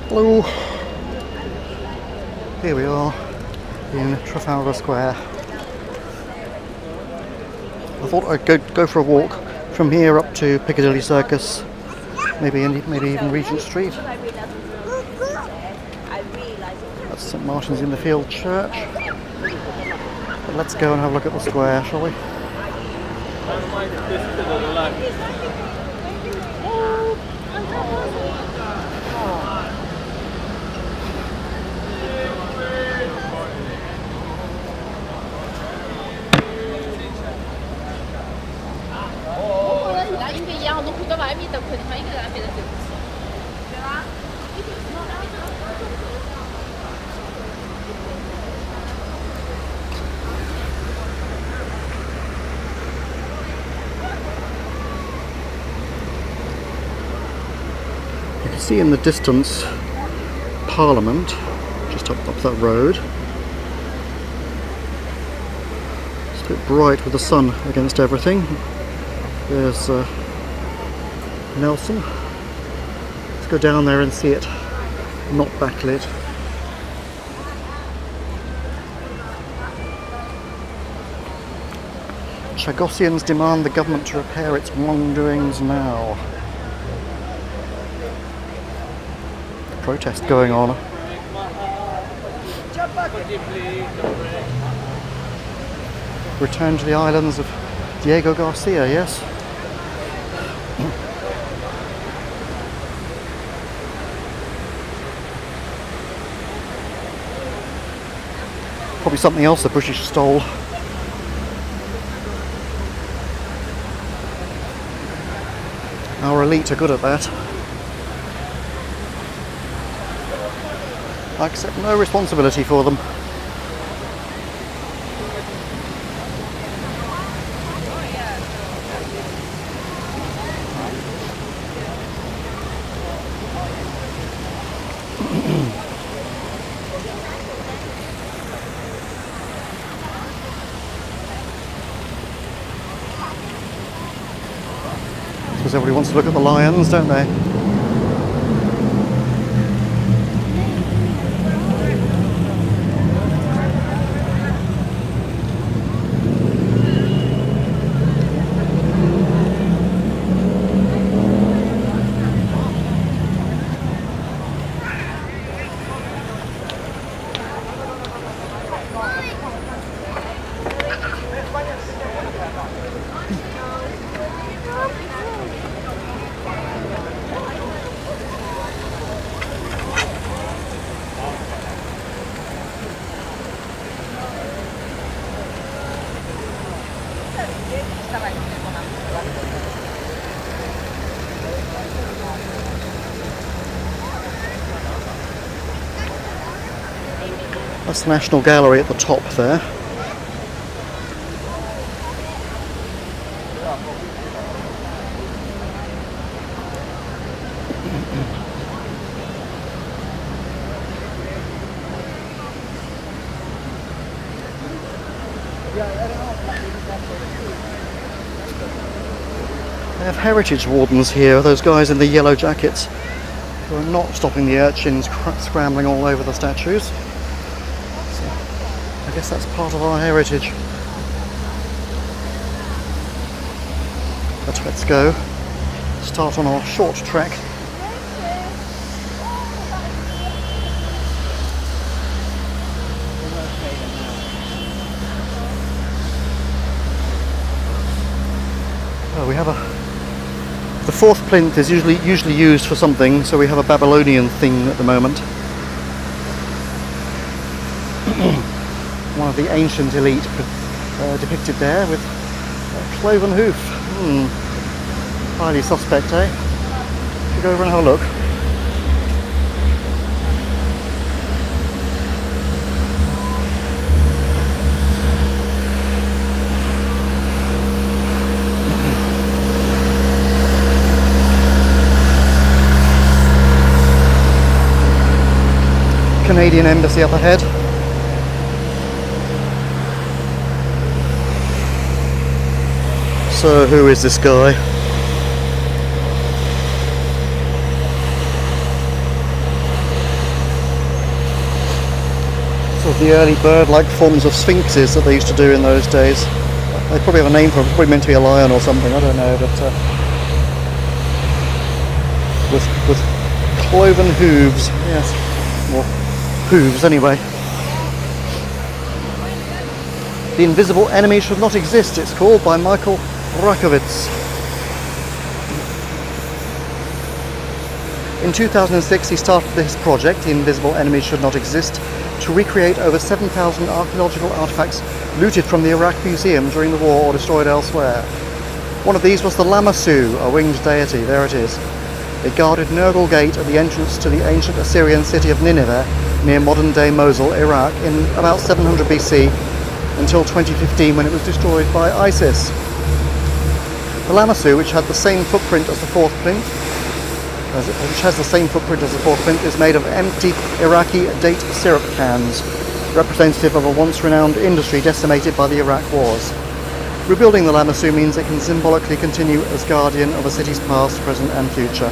Hello. Here we are in Trafalgar Square. I thought I'd go for a walk from here up to Piccadilly Circus, maybe even Regent Street. That's St Martin's in the Field Church. But let's go and have a look at the square, shall we? You can see in the distance Parliament, just up that road. It's a bit bright with the sun against everything. There's Nelson. Let's go down there and see it, not backlit. Chagossians demand the government to repair its wrongdoings now. Protest going on. Return to the islands of Diego Garcia, yes? Probably something else the British stole. Our elite are good at that. I accept no responsibility for them. Because everybody wants to look at the lions, don't they? That's the National Gallery at the top there. They have heritage wardens here, those guys in the yellow jackets who are not stopping the urchins scrambling all over the statues. So, I guess that's part of our heritage. But let's go. Start on our short trek. Oh, we have the fourth plinth is usually used for something, so we have a Babylonian thing at the moment. One of the ancient elite depicted there with a cloven hoof. Highly suspect, eh? Should we go over and have a look? Canadian Embassy up ahead. So who is this guy? the early bird-like forms of sphinxes that they used to do in those days. They probably have a name for it. It's probably meant to be a lion or something. I don't know, but with cloven hooves. Yes, or hooves anyway. The Invisible Enemy Should Not Exist, it's called, by Michael Rakowitz. In 2006 he started this project, The Invisible Enemy Should Not Exist, to recreate over 7,000 archaeological artefacts looted from the Iraq Museum during the war or destroyed elsewhere. One of these was the Lamassu, a winged deity. There it is. It guarded Nergal Gate at the entrance to the ancient Assyrian city of Nineveh near modern-day Mosul, Iraq, in about 700 BC until 2015 when it was destroyed by ISIS. The Lamassu, which had the same footprint as the fourth plinth, is made of empty Iraqi date syrup cans, representative of a once renowned industry decimated by the Iraq wars. Rebuilding the Lamassu means it can symbolically continue as guardian of a city's past, present and future.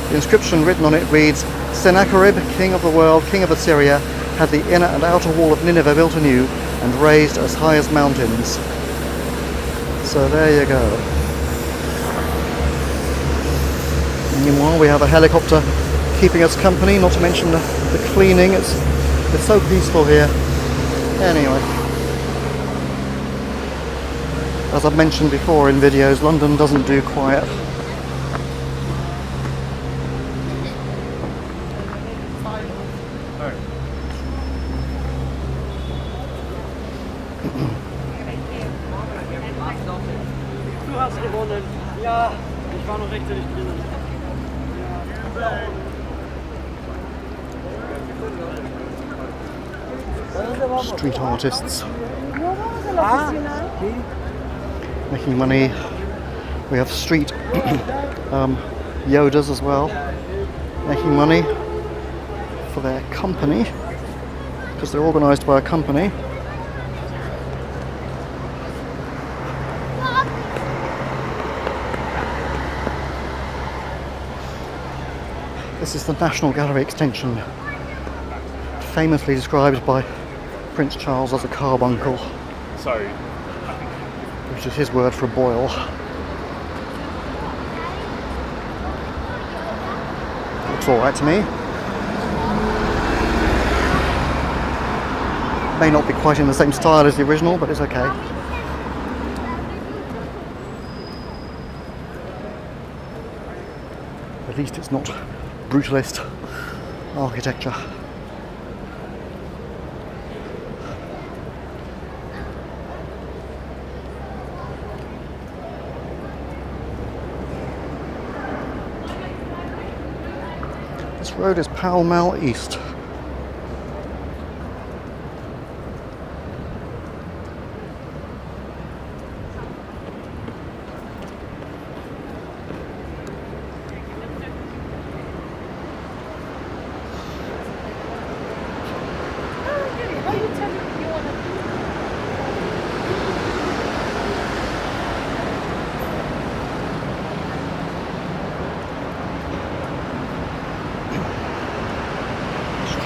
The inscription written on it reads, Sennacherib, king of the world, king of Assyria, had the inner and outer wall of Nineveh built anew and raised as high as mountains. So there you go. Meanwhile, we have a helicopter keeping us company, not to mention the cleaning. It's so peaceful here. Anyway, as I've mentioned before in videos, London doesn't do quiet. Du hast gewonnen. Ja, ich war noch rechtzeitig drinnen. Street artists making money. We have street Yodas as well, making money for their company, because they're organised by a company. This is the National Gallery extension, famously described by Prince Charles as a carbuncle. Sorry. Which is his word for a boil. Looks alright to me. May not be quite in the same style as the original, but it's okay. At least it's not brutalist architecture. This road is Pall Mall East.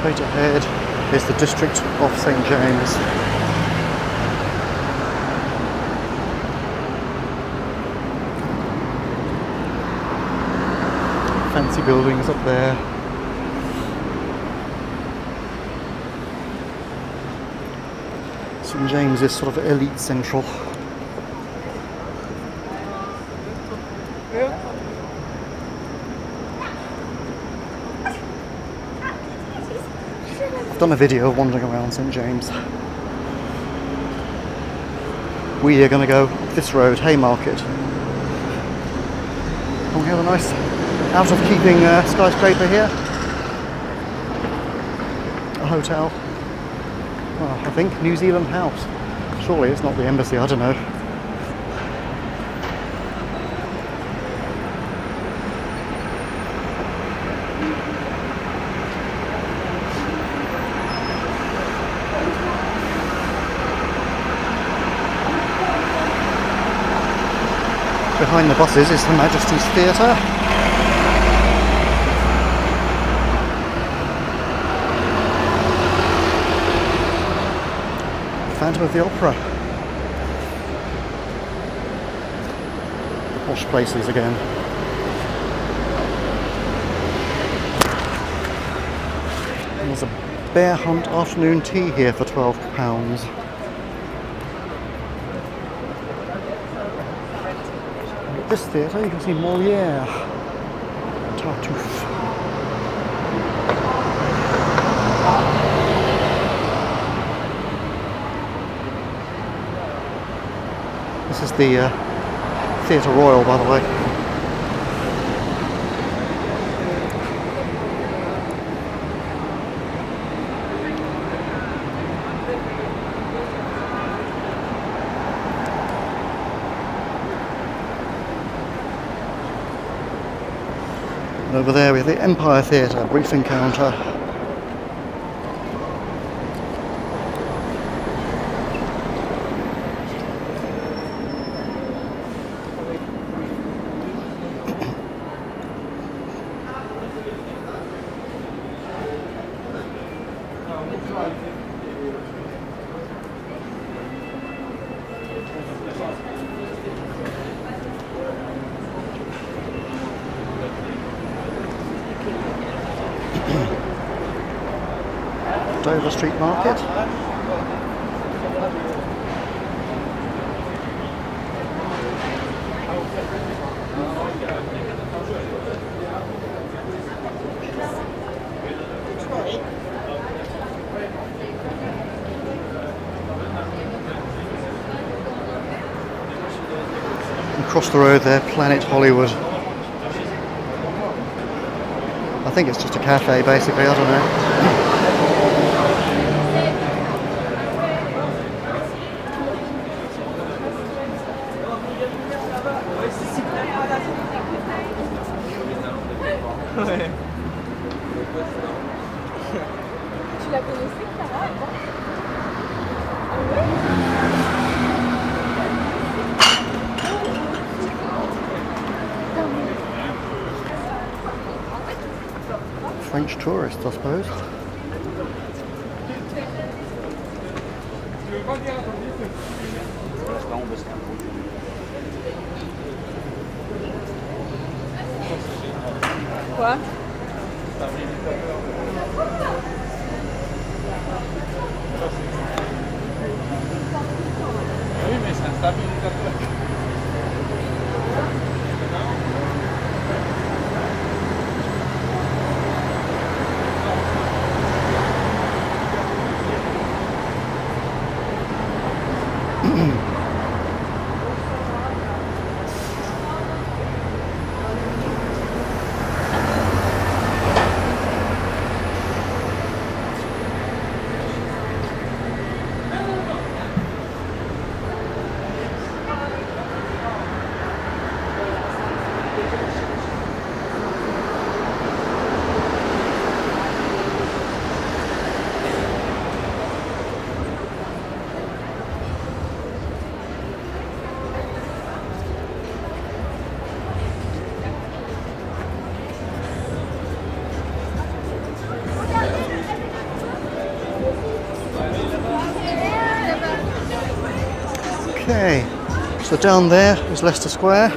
Straight ahead is the district of St. James. Fancy buildings up there. St. James is sort of elite central. I've done a video of wandering around St. James. We are going to go this road, Haymarket. And we have a nice out-of-keeping skyscraper here. A hotel. Oh, I think New Zealand House. Surely it's not the embassy, I don't know. Behind the buses is Her Majesty's Theatre. Phantom of the Opera. Posh places again. And there's a bear hunt afternoon tea here for £12. At this theatre you can see Molière, Tartuffe. This is the Theatre Royal, by the way. And over there we have the Empire Theatre, brief encounter. Dover Street Market. Across the road there, Planet Hollywood. I think it's just a cafe basically, I don't know. Tu la connaissais, Clara? French tourists, I suppose. Quoi? Oui, mais c'est un stabilisateur. Okay, so down there is Leicester Square.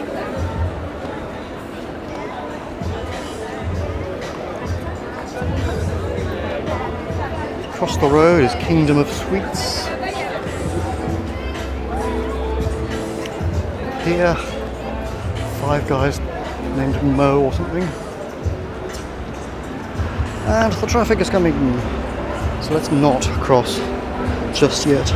Across the road is Kingdom of Sweets. Here, Five Guys named Mo or something. And the traffic is coming, so let's not cross just yet.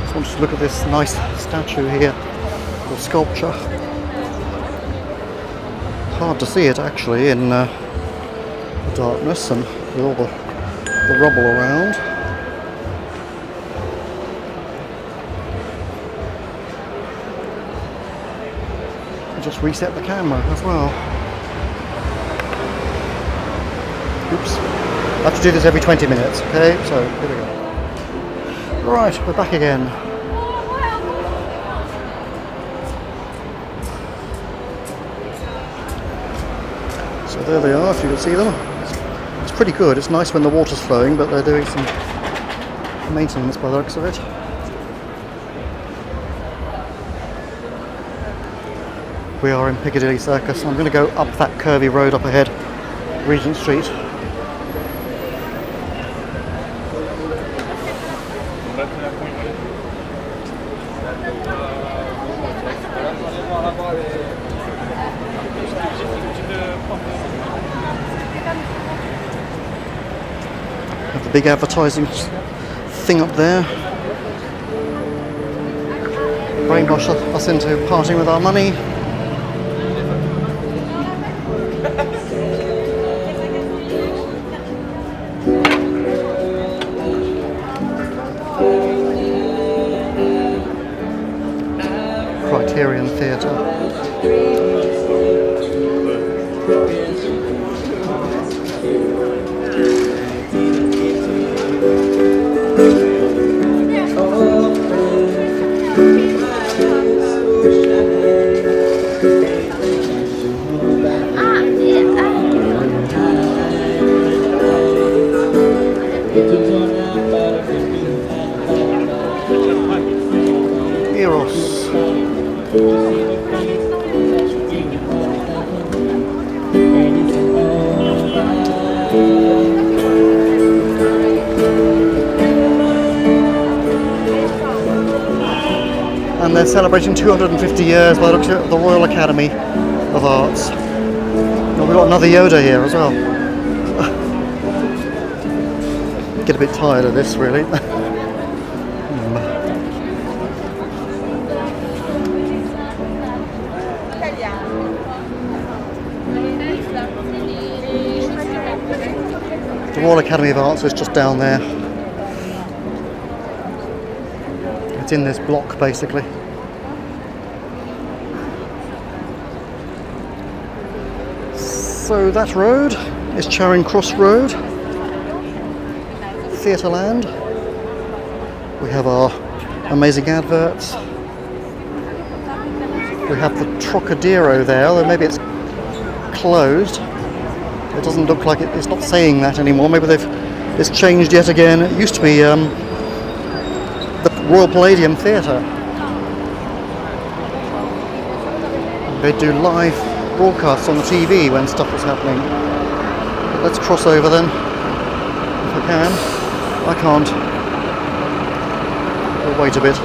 Just want to look at this nice statue here, or sculpture. Hard to see it actually in the darkness and with all the rubble around. I'll just reset the camera as well. Oops. I have to do this every 20 minutes, okay? So, here we go. Right, we're back again. So there they are, if you can see them. It's pretty good. It's nice when the water's flowing, but they're doing some maintenance by the looks of it. We are in Piccadilly Circus. I'm going to go up that curvy road up ahead, Regent Street. Have the big advertising thing up there. Brainwash us into parting with our money. Criterion Theatre. Eros. And they're celebrating 250 years by the looks of it, the Royal Academy of Arts. And we've got another Yoda here as well. Get a bit tired of this, really. The Royal Academy of Arts is just down there. It's in this block, basically. So that road is Charing Cross Road, Theatreland. We have our amazing adverts. We have the Trocadero there, although maybe it's closed. It doesn't look like it's not saying that anymore. Maybe it's changed yet again. It used to be the Royal Palladium Theatre. They do live broadcasts on the TV when stuff was happening. But let's cross over then, if I can. I can't. We'll wait a bit.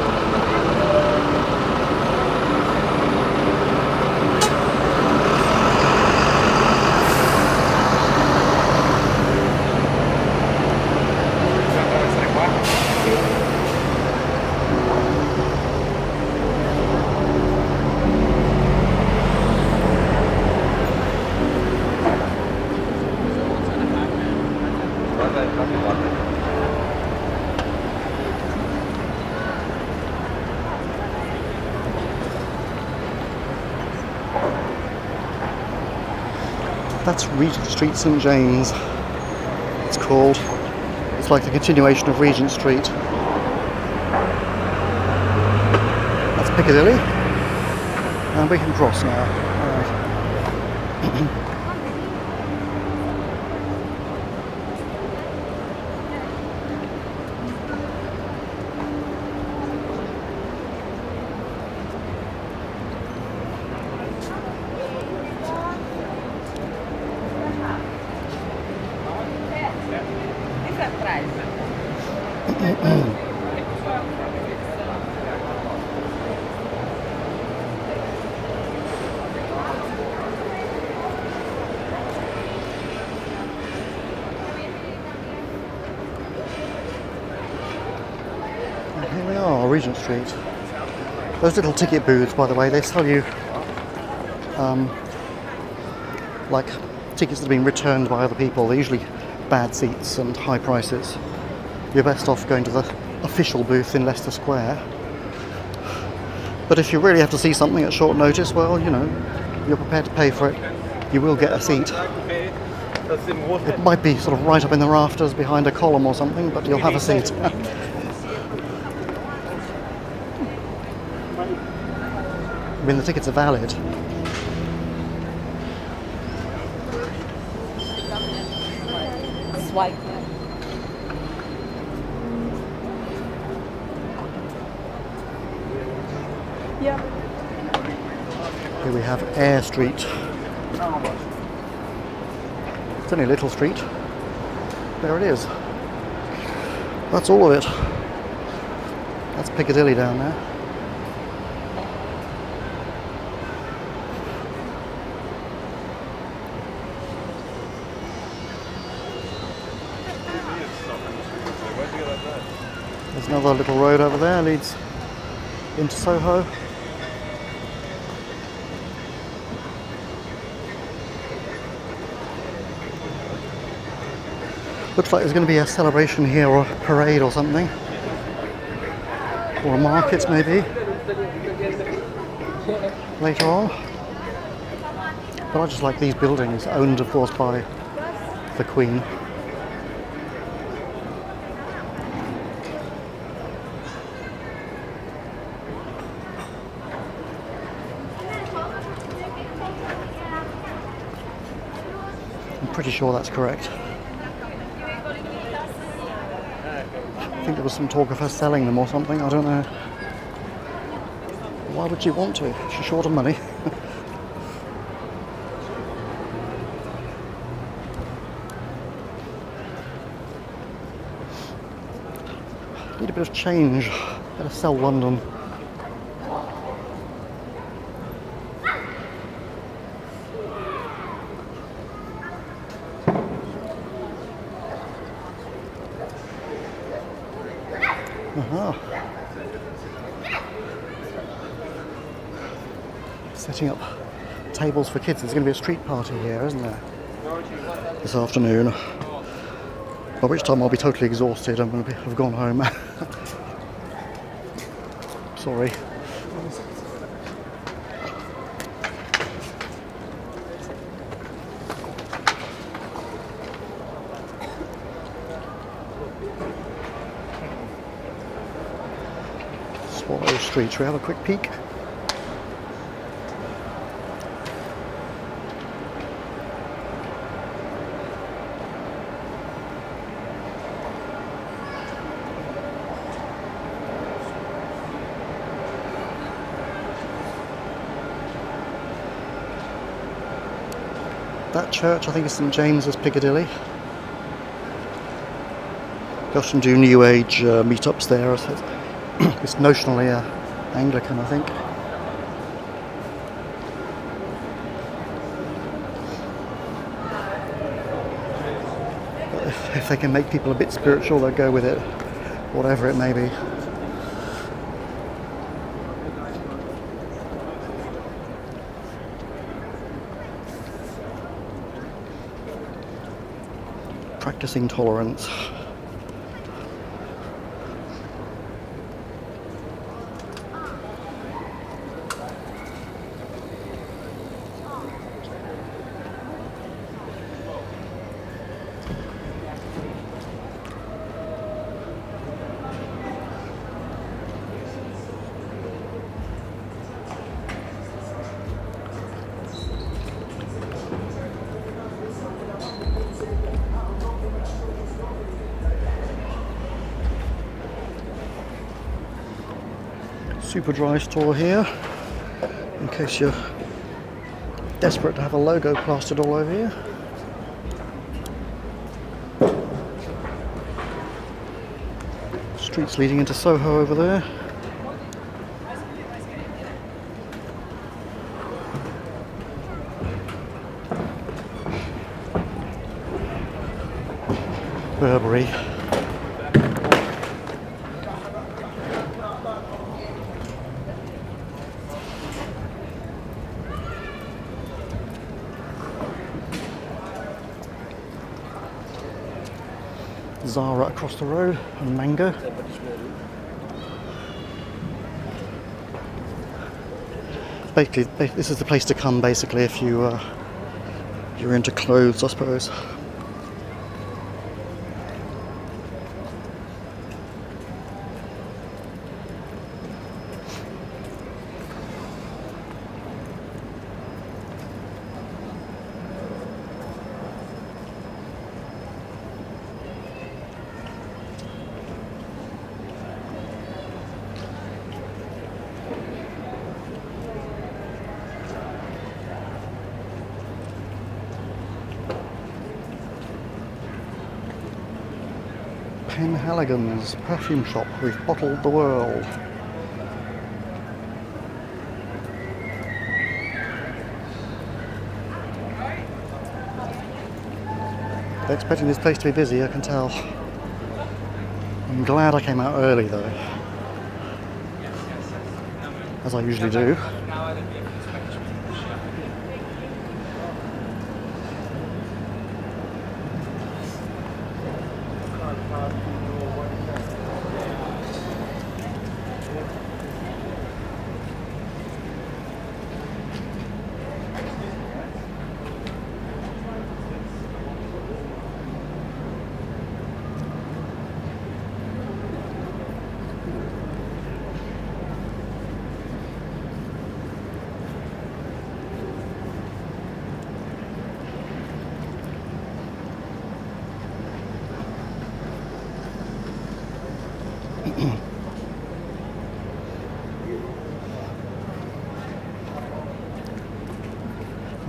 That's Regent Street, St James, it's called. It's like the continuation of Regent Street. That's Piccadilly. And we can cross now. Alright. Here we are, Regent Street. Those little ticket booths, by the way, they sell you like tickets that have been returned by other people. They're usually bad seats and high prices. You're best off going to the official booth in Leicester Square. But if you really have to see something at short notice, well, you know, you're prepared to pay for it. You will get a seat. It might be sort of right up in the rafters behind a column or something, but you'll have a seat. I mean, the tickets are valid. Swipe. Yeah. Here we have Air Street. It's only a little street. There it is. That's all of it. That's Piccadilly down there. There's another little road over there, leads into Soho. Looks like there's going to be a celebration here, or a parade or something. Or a market maybe. Later on. But I just like these buildings, owned of course by the Queen. I'm pretty sure that's correct. I think there was some talk of her selling them or something, I don't know. Why would she want to? She's short of money. Need a bit of change. Better sell London. Setting up tables for kids. There's going to be a street party here, isn't there? This afternoon. By which time I'll be totally exhausted. I'm going to have gone home. Sorry. Swallow Street. Shall we have a quick peek? That church, I think, is St James's, Piccadilly. They often do New Age meetups there. It's notionally Anglican, I think. But if they can make people a bit spiritual, they'll go with it, whatever it may be. Practicing tolerance. Super dry store here, in case you're desperate to have a logo plastered all over you. Streets leading into Soho over there. Burberry. Zara across the road, and Mango. Basically, this is the place to come basically if you're into clothes, I suppose. Penhaligon's perfume shop. We've bottled the world. They're expecting this place to be busy, I can tell. I'm glad I came out early though, as I usually do.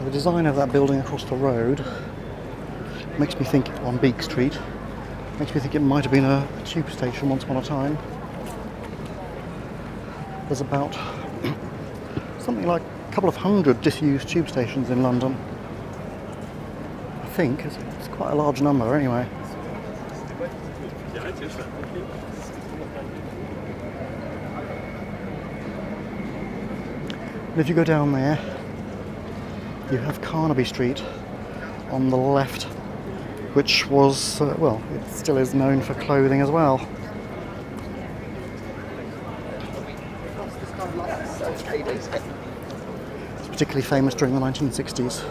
The design of that building across the road makes me think, on Beak Street, makes me think it might have been a tube station once upon a time. There's about something like a couple of hundred disused tube stations in London. I think it's quite a large number anyway. And if you go down there, you have Carnaby Street on the left, which was, well, it still is known for clothing as well. It's particularly famous during the 1960s.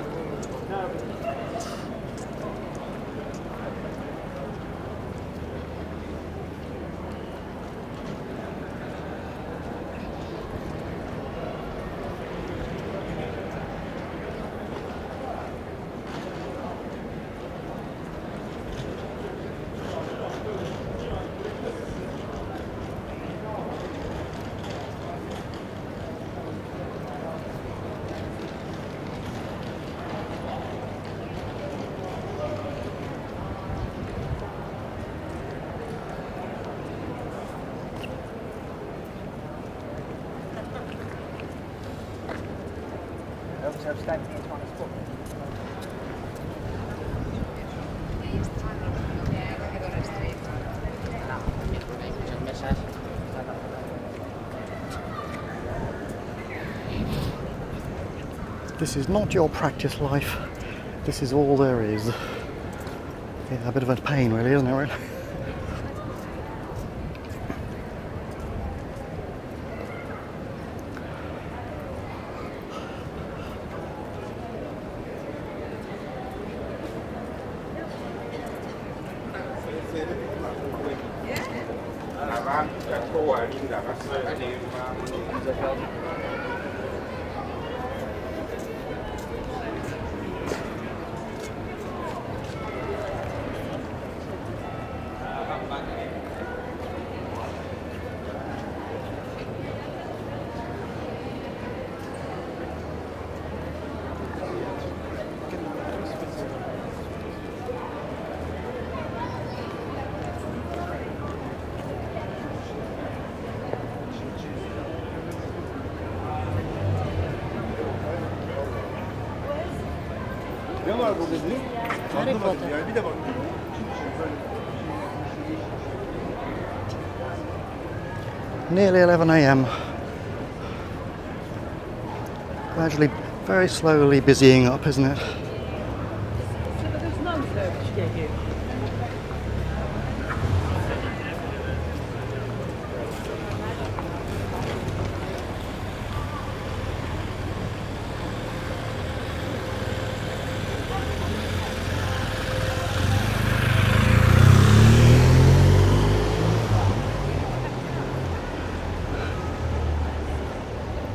This is not your practice life, this is all there is. Yeah, a bit of a pain really, isn't it, really? Nearly 11 a.m. Gradually, very slowly busying up, isn't it? There's no service here.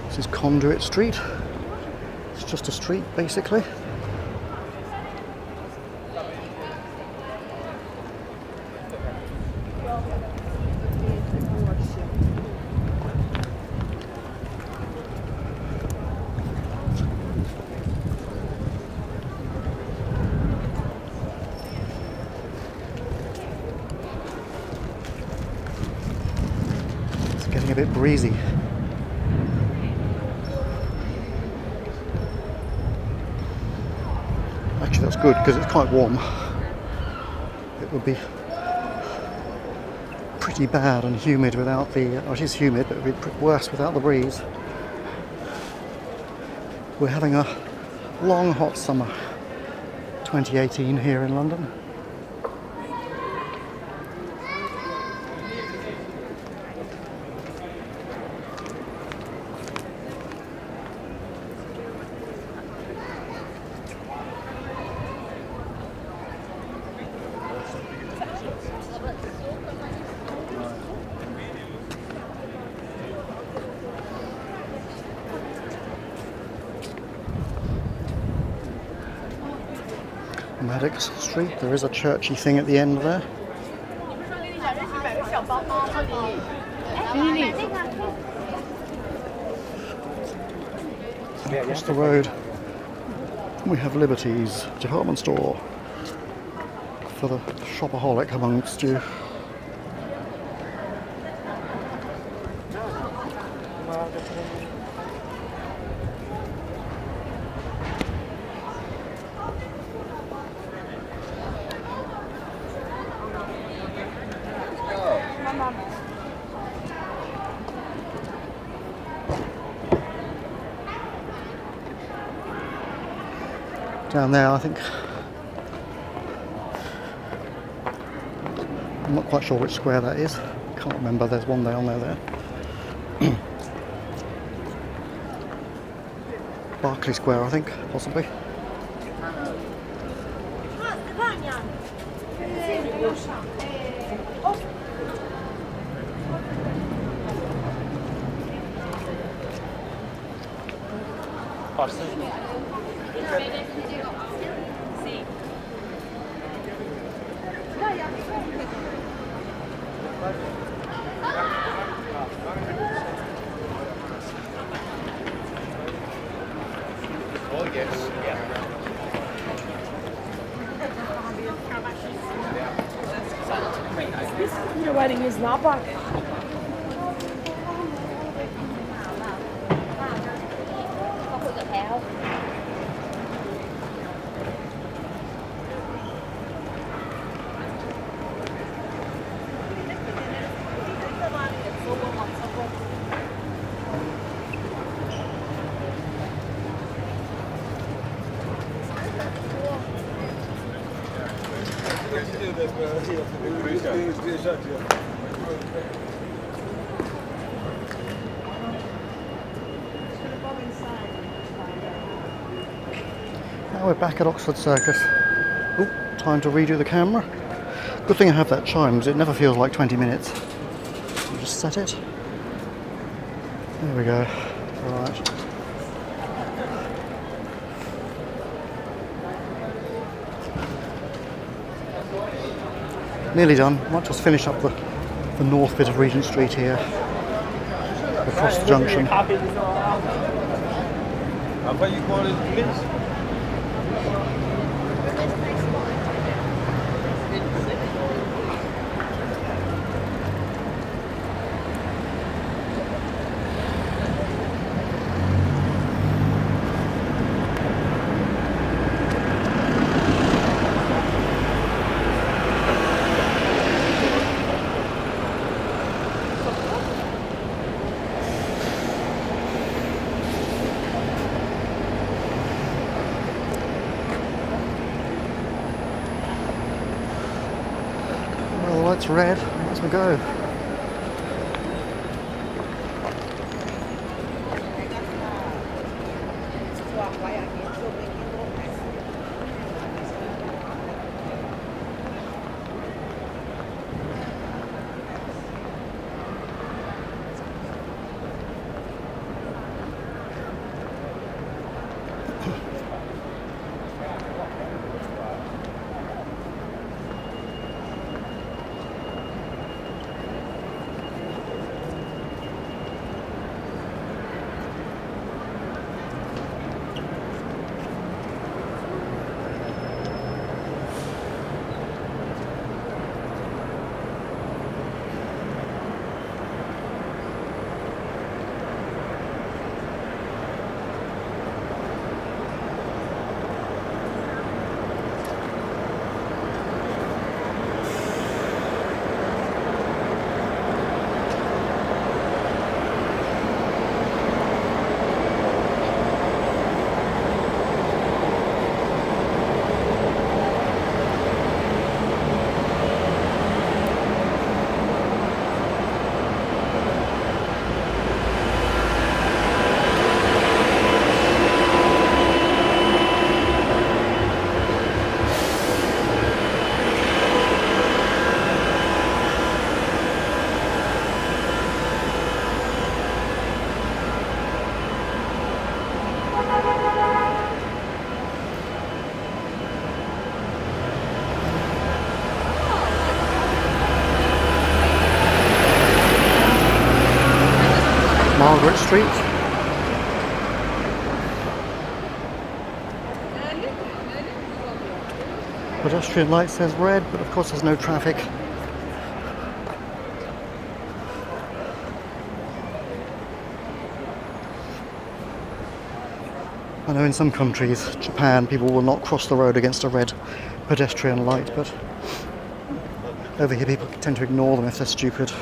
This is Conduit Street. It's just a street, basically. bit breezy. Actually, that's good because it's quite warm. It would be pretty bad and humid without the... Oh, it is humid, but it would be worse without the breeze. We're having a long hot summer 2018 here in London. Maddox Street, there is a churchy thing at the end there. Across the road we have Liberty's department store for the shopaholic amongst you. Down there, I think, I'm not quite sure which square that is. Can't remember. There's one there on there. Berkeley Square, I think, possibly. Your wedding is not back. Now we're back at Oxford Circus. Oh, time to redo the camera. Good thing I have that chime, because it never feels like 20 minutes. I'll just set it. There we go. Right. Nearly done. Might just finish up the north bit of Regent Street here. Across the junction. It's red, let's go. Street. Pedestrian light says red, but of course there's no traffic. I know in some countries, Japan, people will not cross the road against a red pedestrian light, but over here people tend to ignore them if they're stupid.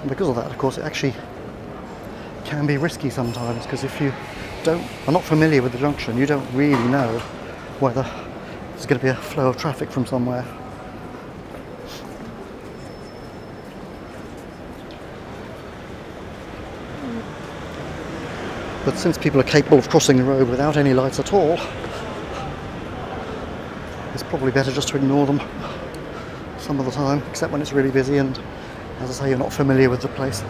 And because of that, of course, it actually can be risky sometimes, because if you are not familiar with the junction, you don't really know whether there's going to be a flow of traffic from somewhere. But since people are capable of crossing the road without any lights at all, it's probably better just to ignore them some of the time, except when it's really busy and, as I say, you're not familiar with the place.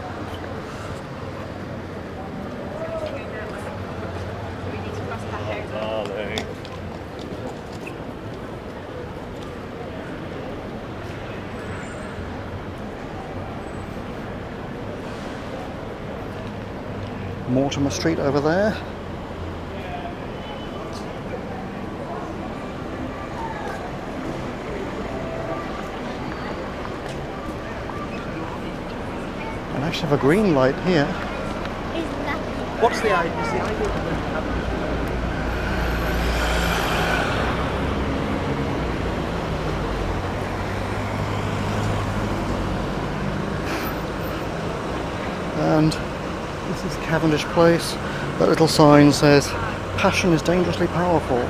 Mortimer Street over there. And actually have a green light here. What's the idea? Is the idea And this is Cavendish Place. That little sign says, "Passion is dangerously powerful."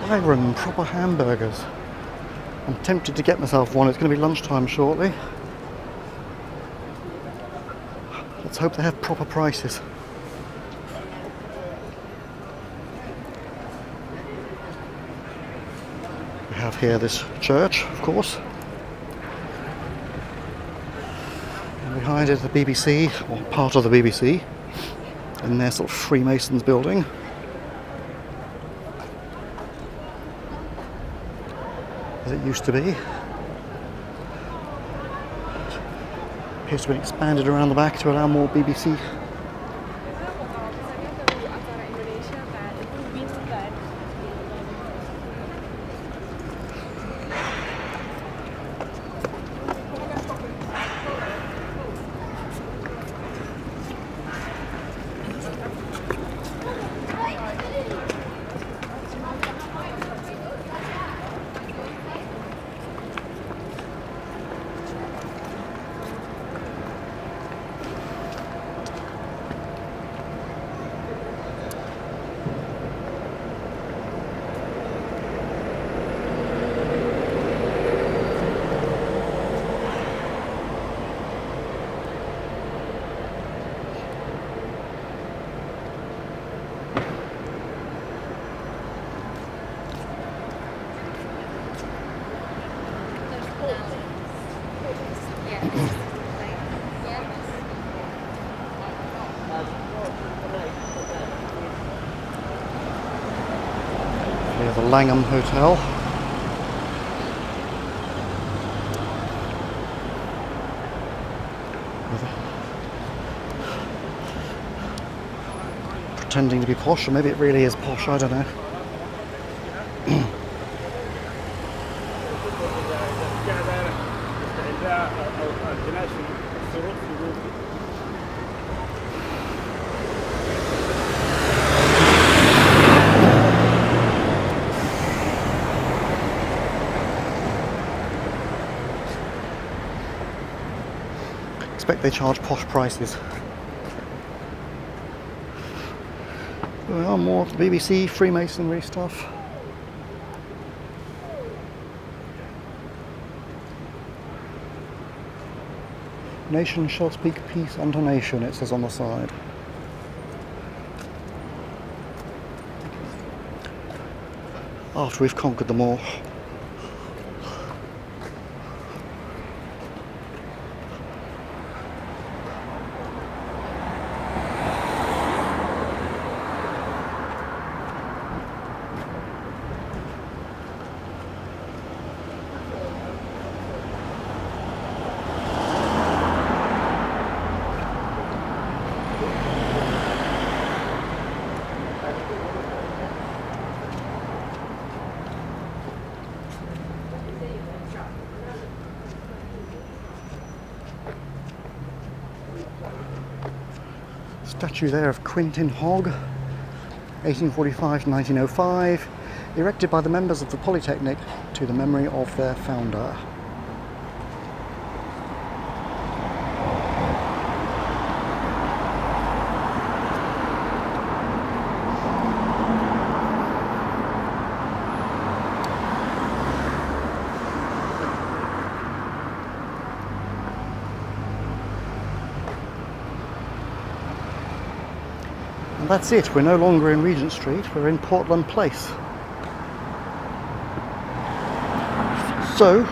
Byron, proper hamburgers. I'm tempted to get myself one. It's going to be lunchtime shortly. Let's hope they have proper prices. We have here this church, of course. And behind it the BBC, or part of the BBC, in their sort of Freemasons building. As it used to be. Appears to have been expanded around the back to allow more BBC. Here's the Langham Hotel. Pretending to be posh, or maybe it really is posh, I don't know. Expect they charge posh prices. Well, more of the BBC Freemasonry stuff. Nation shall speak peace unto nation, it says on the side. After we've conquered them all. statue there of Quentin Hogg, 1845 to 1905, erected by the members of the Polytechnic to the memory of their founder. And that's it, we're no longer in Regent Street, we're in Portland Place. So,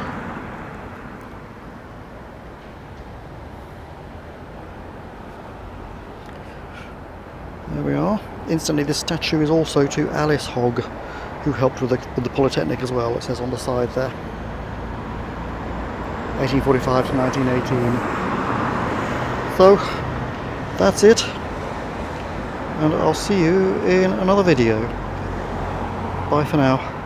there we are. Instantly this statue is also to Alice Hogg, who helped with the Polytechnic as well, it says on the side there. 1845 to 1918. So, that's it. And I'll see you in another video. Bye for now.